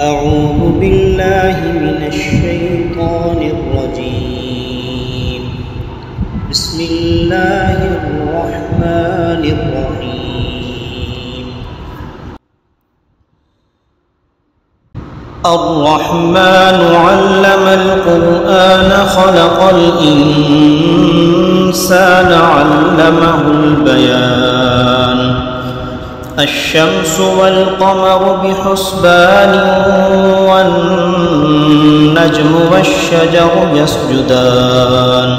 أعوذ بالله من الشيطان الرجيم. بسم الله الرحمن الرحيم. الرحمن علم القرآن خلق الإنسان علمه البيان. الشمس والقمر بحسبان والنجم والشجر يسجدان.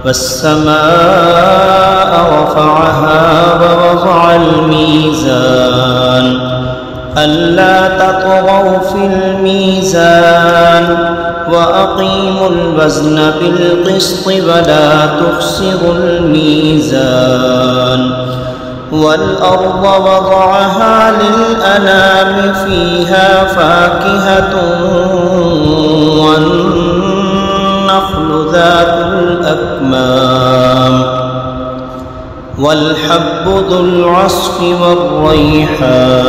والسماء رفعها ووضع الميزان ألا تطغوا في الميزان وأقيموا الوزن بالقسط ولا تخسروا الميزان. والأرض وضعها للأنام فيها فاكهة والنخل ذات الأكمام والحب ذو العصف والريحان.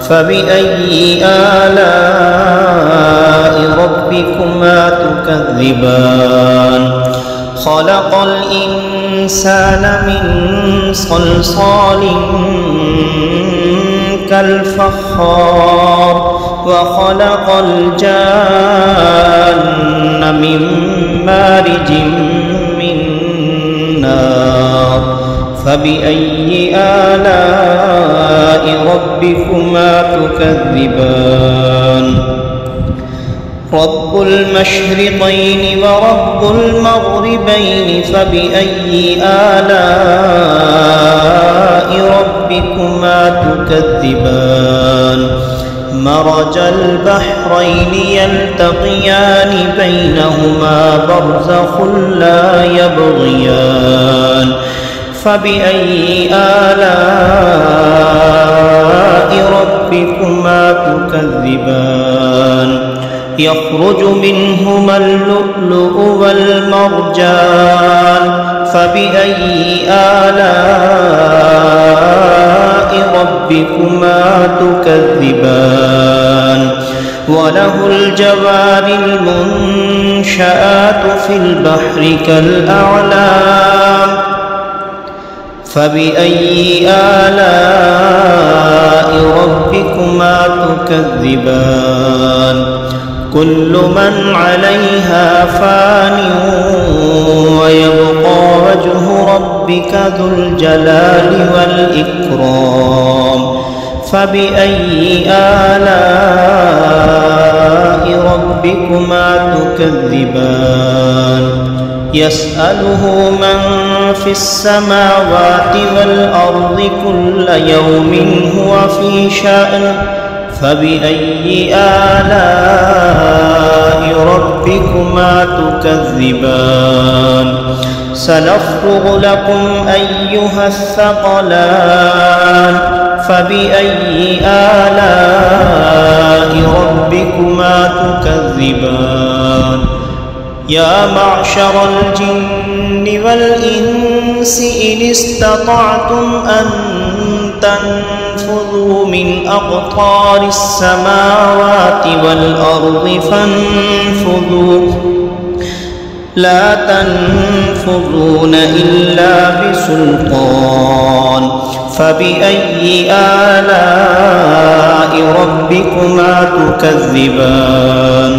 فبأي آلاء ربكما تكذبان؟ خلق الإنسان من صلصال كالفخار وخلق الجان من مارج من نار. فبأي آلاء ربكما تكذبان؟ رب المشرقين ورب المغربين فبأي آلاء ربكما تكذبان؟ مرج البحرين يلتقيان بينهما برزخ لا يبغيان. فبأي آلاء ربكما تكذبان؟ يخرج منهما اللؤلؤ والمرجان. فبأي آلاء ربكما تكذبان؟ وله الجوار المنشآت في البحر كالأعلام. فبأي آلاء ربكما تكذبان؟ كل من عليها فان ويبقى وجه ربك ذو الجلال والإكرام. فبأي آلاء ربكما تكذبان؟ يسأله من في السماوات والأرض كل يوم هو في شأن. فبأي آلاء ربكما تكذبان؟ سنفرغ لكم أيها الثقلان. فبأي آلاء ربكما تكذبان؟ يا معشر الجن والإنس إن استطعتم أن تنفذوا من أقطار السماوات والأرض فانفذوا لا تنفذون إلا بسلطان. فبأي آلاء ربكما تكذبان؟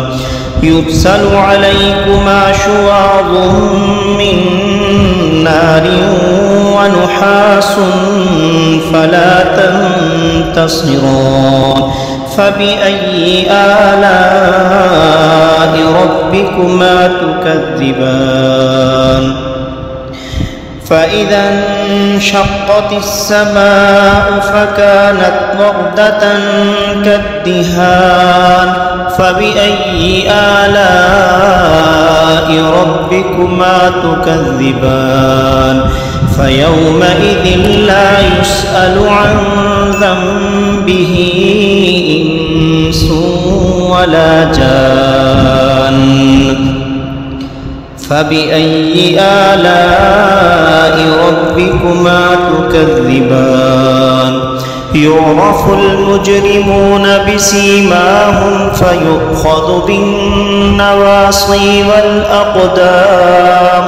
يرسل عليكما شواظ من نار ونحاس فلا تنتصران. فبأي آلاء ربكما تكذبان؟ فإذا انشقت السماء فكانت وردة كالدهان. فبأي آلاء ربكما تكذبان؟ فيومئذ لا يسأل عن ذنبه إنس ولا جان. فبأي آلاء ربكما تكذبان؟ يعرف المجرمون بسيماهم فيؤخذ بالنواصي والأقدام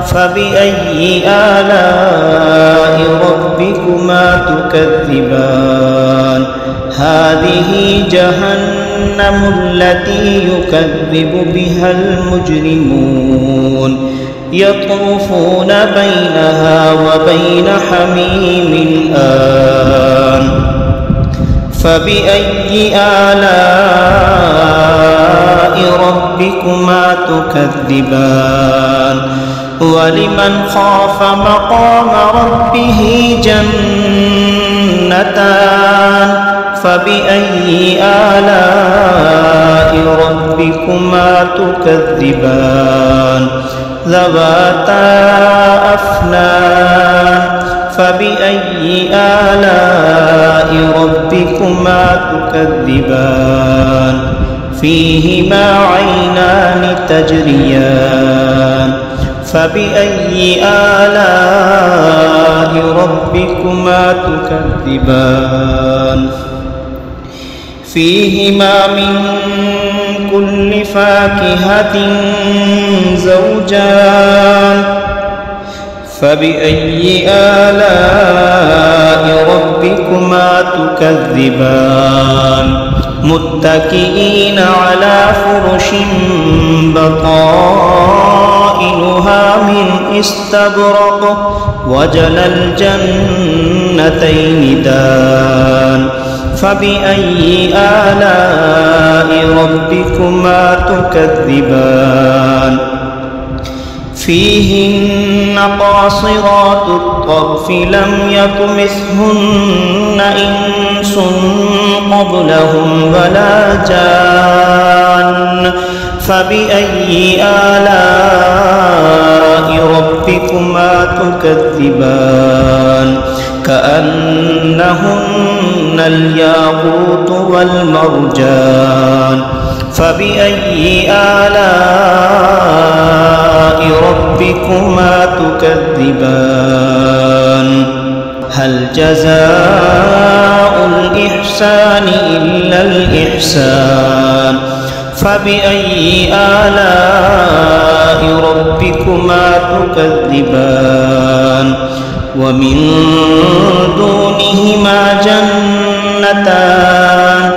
فبأي آلاء ربكما تكذبان هذه جهنم التي يكذب بها المجرمون يطوفون بينها وبين حميم آن فبأي آلاء ربكما تكذبان ولمن خاف مقام ربه جنتان فبأي آلاء ربكما تكذبان ذواتا أفنان فبأي آلاء ربكما تكذبان فيهما عينان تجريان فبأي آلاء ربكما تكذبان فيهما من كل فاكهة زوجان فبأي آلاء ربكما تكذبان متكئين على فرش بطائنها من استبرق وجنى الجنتين دان فبأي آلاء ربكما تكذبان فيهن قاصرات الطرف لم يطمثهن إنس قبلهم ولا جان فبأي آلاء ربكما تكذبان كأنهن الياقوت والمرجان فبأي آلاء ربكما تكذبان هل جزاء الإحسان إلا الإحسان فبأي آلاء ربكما تكذبان ومن دونهما جنتان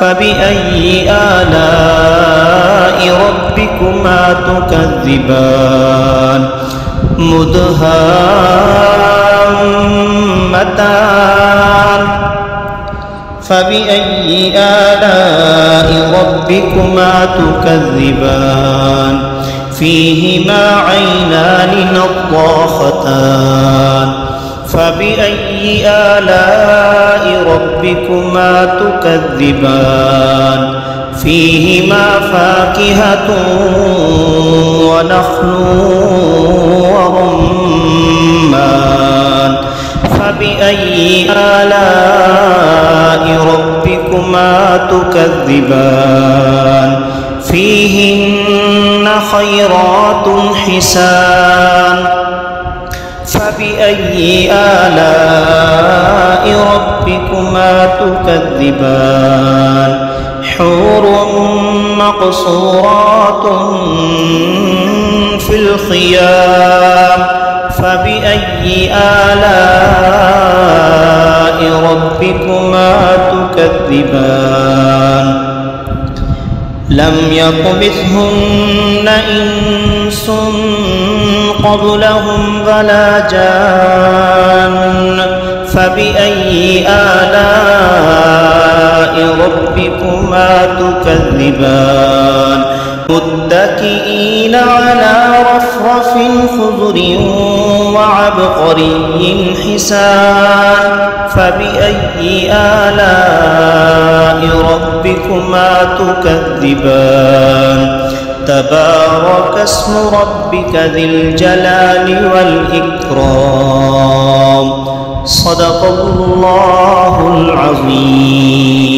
فبأي آلاء ربكما تكذبان مدهامتان فبأي آلاء ربكما تكذبان فيهما عينان نضاختان فبأي آلاء ربكما تكذبان فيهما فاكهة ونخل ورمان فبأي آلاء ربكما تكذبان فيهن خيرات حسان فبأي آلاء ربكما تكذبان حور مقصورات في الخيام فبأي آلاء ربكما تكذبان لم يطمثهن إنس قبلهم ولا جان فبأي آلاء ربكما تكذبان متكئين على رفرف خضر وعبقري حسان فبأي آلاء ربكما تكذبان تبارك اسم ربك ذي الجلال والإكرام صدق الله العظيم.